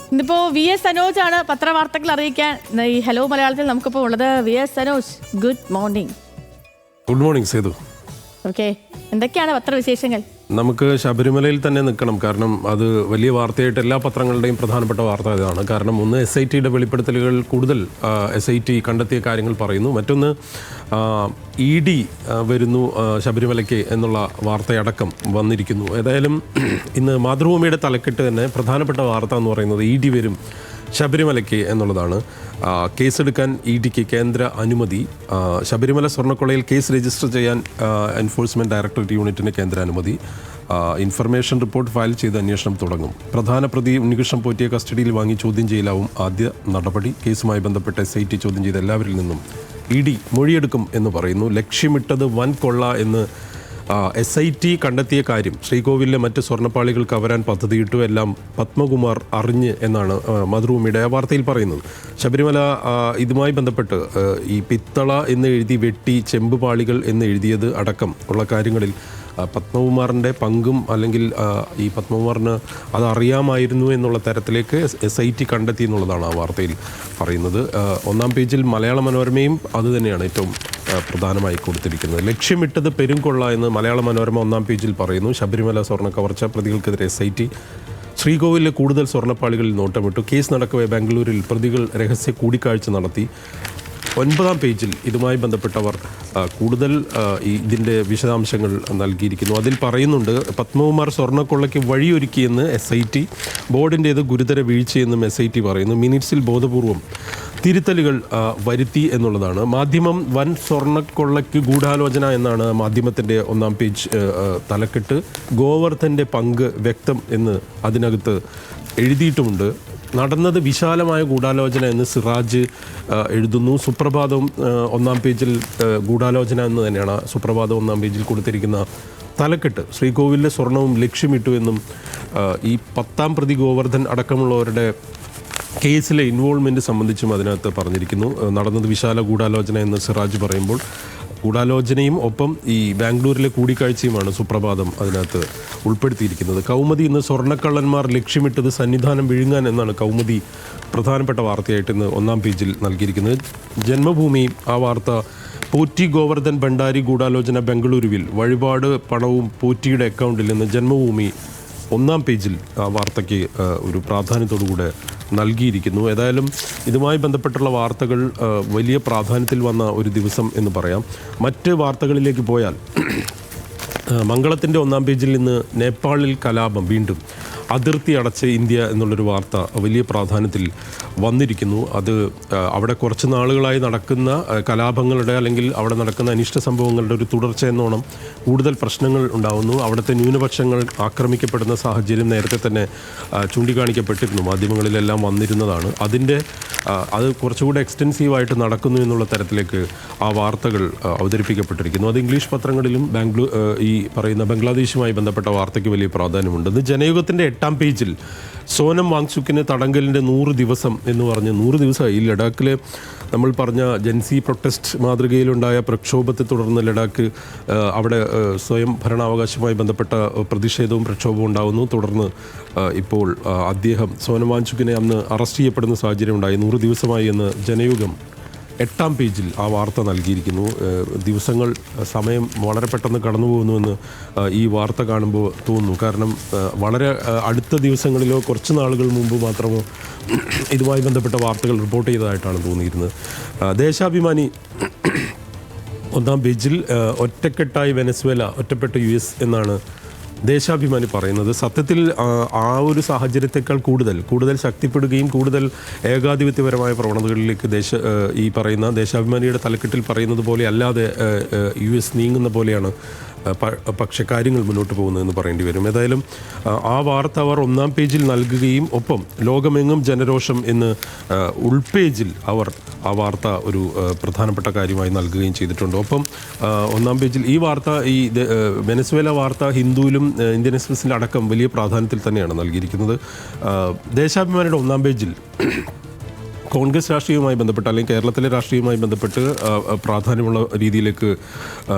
ഇന്നിപ്പോൾ VS സനോജാണ് പത്രവാർത്തകൾ അറിയിക്കാൻ ഈ ഹലോ മലയാളത്തിൽ നമുക്കിപ്പോൾ ഉള്ളത്. VS Sanoj, good morning. Good morning Sethu. Okay, എന്തൊക്കെയാണ് പത്രവിശേഷങ്ങൾ? നമുക്ക് ശബരിമലയിൽ തന്നെ നിൽക്കണം. കാരണം അത് വലിയ വാർത്തയായിട്ട് എല്ലാ പത്രങ്ങളുടെയും പ്രധാനപ്പെട്ട വാർത്ത ഇതാണ്. കാരണം ഒന്ന്, SITയുടെ വെളിപ്പെടുത്തലുകൾ കൂടുതൽ SIT കണ്ടെത്തിയ കാര്യങ്ങൾ പറയുന്നു. മറ്റൊന്ന്, ED വരുന്നു ശബരിമലയ്ക്ക് എന്നുള്ള വാർത്തയടക്കം വന്നിരിക്കുന്നു. ഏതായാലും ഇന്ന് മാതൃഭൂമിയുടെ തലക്കെട്ട് തന്നെ പ്രധാനപ്പെട്ട വാർത്ത എന്ന് പറയുന്നത് ED വരും ശബരിമലയ്ക്ക് എന്നുള്ളതാണ്. കേസെടുക്കാൻ EDക്ക് കേന്ദ്ര അനുമതി. ശബരിമല സ്വർണ്ണക്കൊള്ളയിൽ കേസ് രജിസ്റ്റർ ചെയ്യാൻ എൻഫോഴ്സ്മെൻറ്റ് ഡയറക്ടറേറ്റ് യൂണിറ്റിന് കേന്ദ്ര അനുമതി. ഇൻഫർമേഷൻ റിപ്പോർട്ട് ഫയൽ ചെയ്ത് അന്വേഷണം തുടങ്ങും. പ്രധാന പ്രതി ഉണ്ണികൃഷ്ണൻ പോറ്റിയെ കസ്റ്റഡിയിൽ വാങ്ങി ചോദ്യം ചെയ്യലാവും ആദ്യ നടപടി. കേസുമായി ബന്ധപ്പെട്ട SIT ചോദ്യം ചെയ്ത എല്ലാവരിൽ നിന്നും ED മൊഴിയെടുക്കും എന്ന് പറയുന്നു. ലക്ഷ്യമിട്ടത് വൻ കൊള്ള എന്ന് SIT കണ്ടെത്തിയ കാര്യം ശ്രീകോവിലിലെ മറ്റ് സ്വർണ്ണപ്പാളികൾ കവരാൻ പദ്ധതിയിട്ടു, എല്ലാം പത്മകുമാർ അറിഞ്ഞ് എന്നാണ് മാതൃഭൂമിയുടെ വാർത്തയിൽ പറയുന്നത്. ശബരിമല ഇതുമായി ബന്ധപ്പെട്ട് ഈ പിത്തള എന്ന് എഴുതി വെട്ടി ചെമ്പുപാളികൾ എന്ന് എഴുതിയത് അടക്കം ഉള്ള കാര്യങ്ങളിൽ പത്മകുമാറിൻ്റെ പങ്കും അല്ലെങ്കിൽ ഈ പത്മകുമാറിന് അത് അറിയാമായിരുന്നു എന്നുള്ള തരത്തിലേക്ക് SIT കണ്ടെത്തി എന്നുള്ളതാണ് ആ വാർത്തയിൽ പറയുന്നത്. ഒന്നാം പേജിൽ മലയാള മനോരമയും അതുതന്നെയാണ് ഏറ്റവും പ്രധാനമായി കൊടുത്തിരിക്കുന്നത്. ലക്ഷ്യമിട്ടത് പെരുംകൊള്ള എന്ന് മലയാള മനോരമ ഒന്നാം പേജിൽ പറയുന്നു. ശബരിമല സ്വർണ്ണ കവർച്ച പ്രതികൾക്കെതിരെ SIT. ശ്രീകോവിലിലെ കൂടുതൽ സ്വർണ്ണപ്പാളികളിൽ നോട്ടമിട്ടു. കേസ് നടക്കവേ ബാംഗ്ലൂരിൽ പ്രതികൾ രഹസ്യ കൂടിക്കാഴ്ച നടത്തി. 9-ാം പേജിൽ ഇതുമായി ബന്ധപ്പെട്ടവർ കൂടുതൽ ഇതിൻ്റെ വിശദാംശങ്ങൾ നൽകിയിരിക്കുന്നു. അതിൽ പറയുന്നുണ്ട്, പത്മകുമാർ സ്വർണ്ണക്കൊള്ളയ്ക്ക് വഴിയൊരുക്കിയെന്ന് SIT, ബോർഡിൻ്റേത് ഗുരുതര വീഴ്ചയെന്നും SIT പറയുന്നു. മിനിറ്റ്സിൽ ബോധപൂർവം തിരുത്തലുകൾ വരുത്തി എന്നുള്ളതാണ്. മാധ്യമം വൻ സ്വർണ്ണക്കൊള്ളയ്ക്ക് ഗൂഢാലോചന എന്നാണ് മാധ്യമത്തിൻ്റെ ഒന്നാം പേജ് തലക്കെട്ട്. ഗോവർദ്ധൻ്റെ പങ്ക് വ്യക്തം എന്ന് അതിനകത്ത് എഴുതിയിട്ടുമുണ്ട്. നടന്നത് വിശാലമായ ഗൂഢാലോചന എന്ന് സിറാജ് എഴുതുന്നു. സുപ്രഭാതവും ഒന്നാം പേജിൽ ഗൂഢാലോചന എന്ന് തന്നെയാണ് സുപ്രഭാതം ഒന്നാം പേജിൽ കൊടുത്തിരിക്കുന്ന തലക്കെട്ട്. ശ്രീകോവിലിലെ സ്വർണവും ലക്ഷ്യമിട്ടു എന്നും ഈ 10-ാം പ്രതി ഗോവർദ്ധൻ അടക്കമുള്ളവരുടെ കേസിലെ ഇൻവോൾവ്മെൻറ്റ് സംബന്ധിച്ചും അതിനകത്ത് പറഞ്ഞിരിക്കുന്നു. നടന്നത് വിശാല ഗൂഢാലോചന എന്ന് സിറാജ് പറയുമ്പോൾ ഗൂഢാലോചനയും ഒപ്പം ഈ ബാംഗ്ലൂരിലെ കൂടിക്കാഴ്ചയുമാണ് സുപ്രഭാതം അതിനകത്ത് ഉൾപ്പെടുത്തിയിരിക്കുന്നത്. കൗമുദി ഇന്ന് സ്വർണ്ണക്കള്ളന്മാർ ലക്ഷ്യമിട്ടത് സന്നിധാനം വിഴുങ്ങാൻ എന്നാണ് കൗമുദി പ്രധാനപ്പെട്ട വാർത്തയായിട്ട് ഇന്ന് ഒന്നാം പേജിൽ നൽകിയിരിക്കുന്നത്. ജന്മഭൂമി ആ വാർത്ത, പോറ്റി ഗോവർദ്ധൻ ഭണ്ഡാരി ഗൂഢാലോചന ബംഗളൂരുവിൽ, വഴിപാട് പണവും പോറ്റിയുടെ അക്കൗണ്ടിൽ നിന്ന്. ജന്മഭൂമി ഒന്നാം പേജിൽ ആ വാർത്തയ്ക്ക് ഒരു പ്രാധാന്യത്തോടുകൂടെ നൽകിയിരിക്കുന്നു. ഏതായാലും ഇതുമായി ബന്ധപ്പെട്ടുള്ള വാർത്തകൾ വലിയ പ്രാധാന്യത്തിൽ വന്ന ഒരു ദിവസം എന്ന് പറയാം. മറ്റ് വാർത്തകളിലേക്ക് പോയാൽ, മംഗളത്തിൻ്റെ ഒന്നാം പേജിൽ നിന്ന് നേപ്പാളിൽ കലാപം വീണ്ടും, അതിർത്തി അടച്ച് ഇന്ത്യ എന്നുള്ളൊരു വാർത്ത വലിയ പ്രാധാന്യത്തിൽ വന്നിരിക്കുന്നു. അത് അവിടെ കുറച്ച് നാളുകളായി നടക്കുന്ന കലാപങ്ങളുടെ അല്ലെങ്കിൽ അവിടെ നടക്കുന്ന അനിഷ്ട സംഭവങ്ങളുടെ ഒരു തുടർച്ച എന്നോണം കൂടുതൽ പ്രശ്നങ്ങൾ ഉണ്ടാകുന്നു. അവിടുത്തെ ന്യൂനപക്ഷങ്ങൾ ആക്രമിക്കപ്പെടുന്ന സാഹചര്യം നേരത്തെ തന്നെ ചൂണ്ടിക്കാണിക്കപ്പെട്ടിരുന്നു, മാധ്യമങ്ങളിലെല്ലാം വന്നിരുന്നതാണ്. അത് കുറച്ചുകൂടെ എക്സ്റ്റെൻസീവായിട്ട് നടക്കുന്നു എന്നുള്ള തരത്തിലേക്ക് ആ വാർത്തകൾ അവതരിപ്പിക്കപ്പെട്ടിരിക്കുന്നു. അത് ഇംഗ്ലീഷ് പത്രങ്ങളിലും ഈ പറയുന്ന ബംഗ്ലാദേശുമായി ബന്ധപ്പെട്ട വാർത്തയ്ക്ക് വലിയ പ്രാധാന്യമുണ്ട്. ഇത് ജനയുഗത്തിൻ്റെ 8-ാം പേജിൽ സോനം വാങ്ചുക്കിന് തടങ്കലിൻ്റെ 100 ദിവസം എന്ന് പറഞ്ഞ് 100 ദിവസമായി. ഈ ലഡാക്കിൽ നമ്മൾ പറഞ്ഞ ജൻസി പ്രൊട്ടസ്റ്റ് മാതൃകയിലുണ്ടായ പ്രക്ഷോഭത്തെ തുടർന്ന് ലഡാക്ക് അവിടെ സ്വയം ഭരണാവകാശവുമായി ബന്ധപ്പെട്ട പ്രതിഷേധവും പ്രക്ഷോഭവും ഉണ്ടാകുന്നു. തുടർന്ന് ഇപ്പോൾ അദ്ദേഹം സോനം വാങ്ചുക്കിനെ അന്ന് അറസ്റ്റ് ചെയ്യപ്പെടുന്ന സാഹചര്യം ഉണ്ടായി. 100 ദിവസമായി എന്ന് ജനയുഗം 8-ാം പേജിൽ ആ വാർത്ത നൽകിയിരിക്കുന്നു. ദിവസങ്ങൾ, സമയം വളരെ പെട്ടെന്ന് കടന്നു പോകുന്നുവെന്ന് ഈ വാർത്ത കാണുമ്പോൾ തോന്നുന്നു. കാരണം വളരെ അടുത്ത ദിവസങ്ങളിലോ കുറച്ച് നാളുകൾ മുമ്പ് മാത്രമോ ഇതുമായി ബന്ധപ്പെട്ട വാർത്തകൾ റിപ്പോർട്ട് ചെയ്തതായിട്ടാണ് തോന്നിയിരുന്നത്. ദേശാഭിമാനി ഒന്നാം പേജിൽ ഒറ്റക്കെട്ടായി വെനസ്വേല, ഒറ്റപ്പെട്ട US എന്നാണ് ദേശാഭിമാനി പറയുന്നത്. സത്യത്തിൽ ആ ഒരു സാഹചര്യത്തെക്കാൾ കൂടുതൽ ശക്തിപ്പെടുകയും കൂടുതൽ ഏകാധിപത്യപരമായ പ്രവണതകളിലേക്ക് ഈ പറയുന്ന ദേശാഭിമാനിയുടെ തലക്കെട്ടിൽ പറയുന്നത് പോലെ അല്ലാതെ US നീങ്ങുന്ന പോലെയാണ് പക്ഷേ കാര്യങ്ങൾ മുന്നോട്ട് പോകുന്നതെന്ന് പറയേണ്ടി വരും. ഏതായാലും ആ വാർത്ത അവർ ഒന്നാം പേജിൽ നൽകുകയും ഒപ്പം ലോകമെങ്ങും ജനരോഷം എന്ന് ഉൾപേജിൽ അവർ ആ വാർത്ത ഒരു പ്രധാനപ്പെട്ട കാര്യമായി നൽകുകയും ചെയ്തിട്ടുണ്ട്. ഒപ്പം ഒന്നാം പേജിൽ ഈ വാർത്ത, ഈ വെനസ്വേല വാർത്ത ഹിന്ദുവിലും ഇന്ത്യൻ എക്സ്പ്രസിൽ അടക്കം വലിയ പ്രാധാന്യത്തിൽ തന്നെയാണ് നൽകിയിരിക്കുന്നത്. ദേശാഭിമാനിയുടെ ഒന്നാം പേജിൽ കോൺഗ്രസ് രാഷ്ട്രീയവുമായി ബന്ധപ്പെട്ട് അല്ലെങ്കിൽ കേരളത്തിലെ രാഷ്ട്രീയവുമായി ബന്ധപ്പെട്ട് പ്രാധാന്യമുള്ള രീതിയിലേക്ക്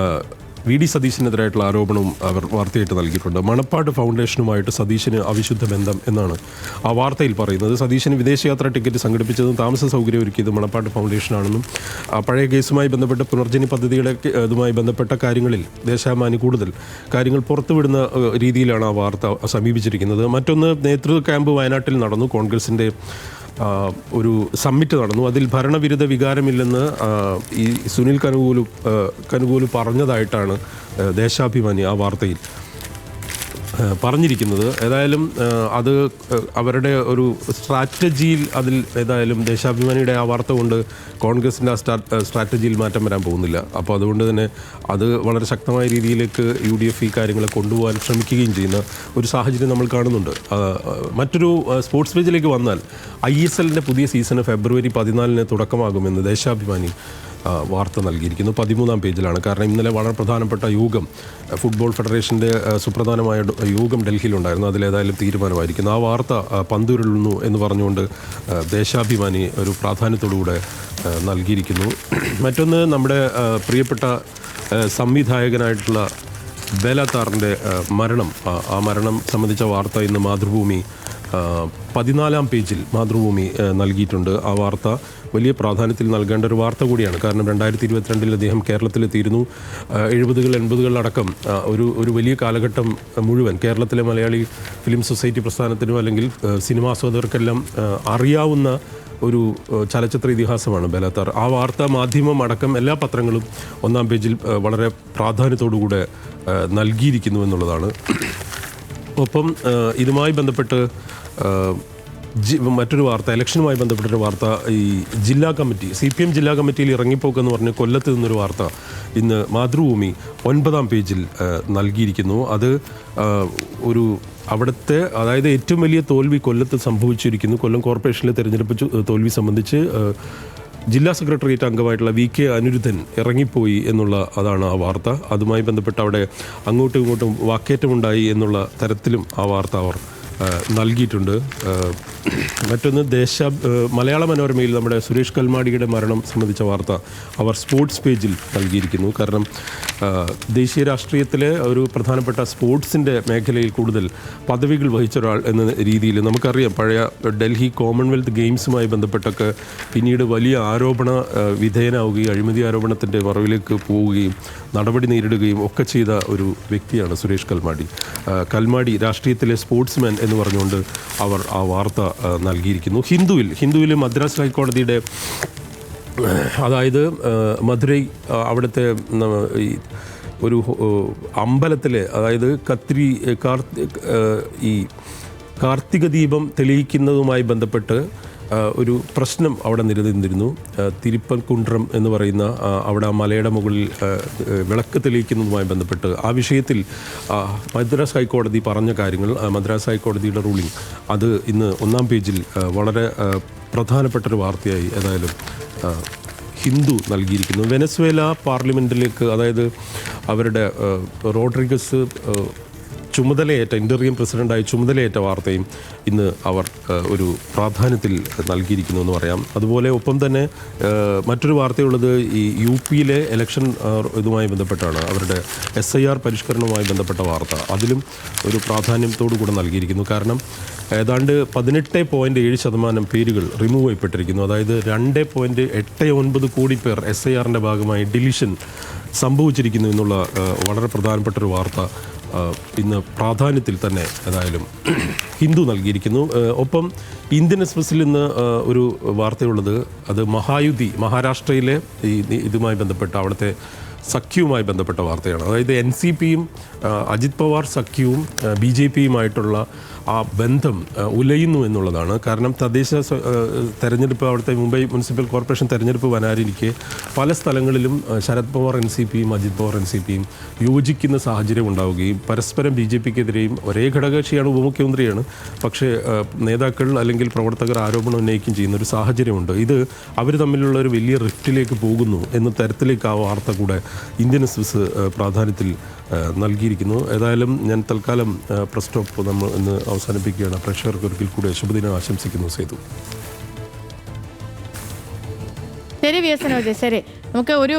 വി ഡി സതീശനെതിരായിട്ടുള്ള ആരോപണവും അവർ വാർത്തയായിട്ട് നൽകിയിട്ടുണ്ട്. മണപ്പാട് ഫൗണ്ടേഷനുമായിട്ട് സതീശന് അവിശുദ്ധ ബന്ധം എന്നാണ് ആ വാർത്തയിൽ പറയുന്നത്. സതീശന് വിദേശയാത്രാ ടിക്കറ്റ് സംഘടിപ്പിച്ചതും താമസ സൗകര്യം ഒരുക്കിയതും മണപ്പാട് ഫൗണ്ടേഷനാണെന്നും പഴയ കേസുമായി ബന്ധപ്പെട്ട് പുനർജനി പദ്ധതിയുടെ ഇതുമായി ബന്ധപ്പെട്ട കാര്യങ്ങളിൽ ദേശാഭിമാനി കൂടുതൽ കാര്യങ്ങൾ പുറത്തുവിടുന്ന രീതിയിലാണ് ആ വാർത്ത സമീപിച്ചിരിക്കുന്നത്. മറ്റൊന്ന്, നേതൃത്വ ക്യാമ്പ് വയനാട്ടിൽ നടന്നു. കോൺഗ്രസിൻ്റെ ഒരു സമ്മിറ്റ് നടന്നു. അതിൽ ഭരണവിരുദ്ധ വികാരമില്ലെന്ന് ഈ സുനിൽ കനുകൂലു പറഞ്ഞതായിട്ടാണ് ദേശാഭിമാനി ആ വാർത്തയിൽ പറഞ്ഞിരിക്കുന്നത്. ഏതായാലും അത് അവരുടെ ഒരു സ്ട്രാറ്റജിയിൽ അതിൽ ഏതായാലും ദേശാഭിമാനിയുടെ ആ വാർത്ത കൊണ്ട് കോൺഗ്രസിൻ്റെ ആ സ്ട്രാറ്റജിയിൽ മാറ്റം വരാൻ പോകുന്നില്ല. അപ്പോൾ അതുകൊണ്ട് തന്നെ അത് വളരെ ശക്തമായ രീതിയിലേക്ക് UDF ഈ കാര്യങ്ങളെ കൊണ്ടുപോകാൻ ശ്രമിക്കുകയും ചെയ്യുന്ന ഒരു സാഹചര്യം നമ്മൾ കാണുന്നുണ്ട്. മറ്റൊരു സ്പോർട്സ് പേജിലേക്ക് വന്നാൽ ISLൻ്റെ പുതിയ സീസണ് ഫെബ്രുവരി 14 തുടക്കമാകുമെന്ന് ദേശാഭിമാനി വാർത്ത നൽകിയിരിക്കുന്നു. 13-ാം പേജിലാണ്. കാരണം ഇന്നലെ വളരെ പ്രധാനപ്പെട്ട യോഗം, ഫുട്ബോൾ ഫെഡറേഷൻ്റെ സുപ്രധാനമായ യോഗം ഡൽഹിയിലുണ്ടായിരുന്നു. അതിലേതായാലും തീരുമാനമായിരിക്കുന്നു. ആ വാർത്ത പന്തുരുളുന്നു എന്ന് പറഞ്ഞുകൊണ്ട് ദേശാഭിമാനി ഒരു പ്രാധാന്യത്തോടുകൂടെ നൽകിയിരിക്കുന്നു. മറ്റൊന്ന്, നമ്മുടെ പ്രിയപ്പെട്ട സംവിധായകനായിട്ടുള്ള ബേലാത്താറിൻ്റെ മരണം, ആ മരണം സംബന്ധിച്ച വാർത്ത ഇന്ന് മാതൃഭൂമി 14-ാം പേജിൽ മാതൃഭൂമി നൽകിയിട്ടുണ്ട്. ആ വാർത്ത വലിയ പ്രാധാന്യത്തിൽ നൽകേണ്ട ഒരു വാർത്ത കൂടിയാണ്. കാരണം 2022 അദ്ദേഹം കേരളത്തിലെത്തിയിരുന്നു. 70-കൾ 80-കൾ അടക്കം ഒരു വലിയ കാലഘട്ടം മുഴുവൻ കേരളത്തിലെ മലയാളി ഫിലിം സൊസൈറ്റി പ്രസ്ഥാനത്തിനും അല്ലെങ്കിൽ സിനിമാസ്വാദകർക്കെല്ലാം അറിയാവുന്ന ഒരു ചലച്ചിത്ര ഇതിഹാസമാണ് ബേലാത്താർ. ആ വാർത്ത മാധ്യമം അടക്കം എല്ലാ പത്രങ്ങളും 1-ാം പേജിൽ വളരെ പ്രാധാന്യത്തോടുകൂടെ നൽകിയിരിക്കുന്നു എന്നുള്ളതാണ്. ഒപ്പം ഇതുമായി ബന്ധപ്പെട്ട് മറ്റൊരു വാർത്ത, ഇലക്ഷനുമായി ബന്ധപ്പെട്ടൊരു വാർത്ത, ഈ ജില്ലാ കമ്മിറ്റി CPM ജില്ലാ കമ്മിറ്റിയിൽ ഇറങ്ങിപ്പോക്കെന്ന് പറഞ്ഞ് കൊല്ലത്ത് നിന്നൊരു വാർത്ത ഇന്ന് മാതൃഭൂമി 9-ാം പേജിൽ നൽകിയിരിക്കുന്നു. അത് ഒരു അവിടുത്തെ, അതായത് ഏറ്റവും വലിയ തോൽവി കൊല്ലത്ത് സംഭവിച്ചിരിക്കുന്നു. കൊല്ലം കോർപ്പറേഷനിലെ തെരഞ്ഞെടുപ്പ് തോൽവി സംബന്ധിച്ച് ജില്ലാ സെക്രട്ടേറിയറ്റ് അംഗമായിട്ടുള്ള VK അനിരുദ്ധൻ ഇറങ്ങിപ്പോയി അതാണ് ആ വാർത്ത. അതുമായി ബന്ധപ്പെട്ട് അവിടെ അങ്ങോട്ടും ഇങ്ങോട്ടും വാക്കേറ്റമുണ്ടായി എന്നുള്ള തരത്തിലും ആ വാർത്ത അവർ നൽകിയിട്ടുണ്ട്. മറ്റൊന്ന്, മലയാള മനോരമയിൽ നമ്മുടെ സുരേഷ് കൽമാടിയുടെ മരണം സംബന്ധിച്ച വാർത്ത അവർ സ്പോർട്സ് പേജിൽ നൽകിയിരിക്കുന്നു. കാരണം ദേശീയ രാഷ്ട്രീയത്തിലെ ഒരു പ്രധാനപ്പെട്ട സ്പോർട്സിൻ്റെ മേഖലയിൽ കൂടുതൽ പദവികൾ വഹിച്ച ഒരാൾ എന്ന രീതിയിൽ നമുക്കറിയാം. പഴയ ഡൽഹി കോമൺവെൽത്ത് ഗെയിംസുമായി ബന്ധപ്പെട്ടൊക്കെ പിന്നീട് വലിയ ആരോപണ വിധേയനാവുകയും അഴിമതി ആരോപണത്തിൻ്റെ മറവിലേക്ക് പോവുകയും നടപടി നേരിടുകയും ഒക്കെ ചെയ്ത ഒരു വ്യക്തിയാണ് സുരേഷ് കൽമാടി രാഷ്ട്രീയത്തിലെ സ്പോർട്സ്മാൻ എന്ന് പറഞ്ഞുകൊണ്ട് അവർ ആ വാർത്ത നൽകിയിരിക്കുന്നു. ഹിന്ദുവിൽ മദ്രാസ് ഹൈക്കോടതിയുടെ, അതായത് മധുരൈ അവിടുത്തെ ഒരു അമ്പലത്തിലെ, അതായത് ഈ കാർത്തിക ദീപം തെളിയിക്കുന്നതുമായി ബന്ധപ്പെട്ട് ഒരു പ്രശ്നം അവിടെ നിലനിന്നിരുന്നു. തിരുപ്പൻകുണ്ട്രം എന്ന് പറയുന്ന അവിടെ മലയുടെ മുകളിൽ വിളക്ക് തെളിയിക്കുന്നതുമായി ബന്ധപ്പെട്ട് ആ വിഷയത്തിൽ മദ്രാസ് ഹൈക്കോടതി പറഞ്ഞ കാര്യങ്ങൾ, മദ്രാസ് ഹൈക്കോടതിയുടെ റൂളിംഗ്, അത് ഇന്ന് 1-ാം പേജിൽ വളരെ പ്രധാനപ്പെട്ടൊരു വാർത്തയായി ഏതായാലും ഹിന്ദു നൽകിയിരിക്കുന്നു. വെനസ്വേല പാർലമെൻറ്റിലേക്ക്, അതായത് അവരുടെ റോഡ്രിഗസ് ഇന്ററിയം പ്രസിഡന്റായി ചുമതലയേറ്റ വാർത്തയും ഇന്ന് അവർ ഒരു പ്രാധാന്യത്തിൽ നൽകിയിരിക്കുന്നു എന്ന് പറയാം. അതുപോലെ ഒപ്പം തന്നെ മറ്റൊരു വാർത്തയുള്ളത് ഈ UPയിലെ ഇലക്ഷൻ ഇതുമായി ബന്ധപ്പെട്ടാണ്. അവരുടെ SIR പരിഷ്കരണവുമായി ബന്ധപ്പെട്ട വാർത്ത, അതിലും ഒരു പ്രാധാന്യത്തോടു കൂടെ നൽകിയിരിക്കുന്നു. കാരണം ഏതാണ്ട് 18.7% പേരുകൾ റിമൂവ് ചെയ്യപ്പെട്ടിരിക്കുന്നു. അതായത് 2.89 കോടി പേർ SIRൻ്റെ ഭാഗമായി ഡിലീഷൻ സംഭവിച്ചിരിക്കുന്നു എന്നുള്ള വളരെ പ്രധാനപ്പെട്ടൊരു വാർത്ത ഇന്ന് പ്രാധാന്യത്തിൽ തന്നെ ഏതായാലും ഹിന്ദു നൽകിയിരിക്കുന്നു. ഒപ്പം ഇന്ത്യൻ എക്സ്പ്രസിൽ ഇന്ന് ഒരു വാർത്തയുള്ളത്, അത് മഹാരാഷ്ട്രയിലെ ഇതുമായി ബന്ധപ്പെട്ട അവിടുത്തെ സഖ്യവുമായി ബന്ധപ്പെട്ട വാർത്തയാണ്. അതായത് NCPയും അജിത് പവാർ സഖ്യവും BJPയുമായിട്ടുള്ള ആ ബന്ധം ഉലയുന്നു എന്നുള്ളതാണ്. കാരണം തദ്ദേശ തെരഞ്ഞെടുപ്പ്, അവിടുത്തെ മുംബൈ മുനിസിപ്പൽ കോർപ്പറേഷൻ തെരഞ്ഞെടുപ്പ് വരാനിരിക്കെ പല സ്ഥലങ്ങളിലും ശരത് പവാർ NCPയും അജിത് പവാർ NCPയും യോജിക്കുന്ന സാഹചര്യം ഉണ്ടാവുകയും പരസ്പരം BJPക്കെതിരെയും, ഒരേ ഘടകകക്ഷിയാണ്, ഉപമുഖ്യമന്ത്രിയാണ്, പക്ഷേ നേതാക്കൾ അല്ലെങ്കിൽ പ്രവർത്തകർ ആരോപണം ഉന്നയിക്കുകയും ചെയ്യുന്ന ഒരു സാഹചര്യമുണ്ട്. ഇത് അവർ തമ്മിലുള്ള ഒരു വലിയ റിഫ്റ്റിലേക്ക് പോകുന്നു എന്ന തരത്തിലേക്ക് ആ വാർത്ത കൂടെ ഇന്ത്യൻ എക്സ്പ്രസ് പ്രാധാന്യത്തിൽ നൽകിയിരിക്കുന്നു. ഏതായാലും ഞാൻ തൽക്കാലം പ്രസ് സ്റ്റോപ്പ് നമ്മൾ ഇന്ന് അവസാനിപ്പിക്കുകയാണ്. പ്രേക്ഷകർക്ക് ഒരിക്കൽ കൂടെ ശുഭദിനം ആശംസിക്കുന്നു. സേതു. ശരി VS സനോജ്, ശരി. നമുക്ക് ഒരു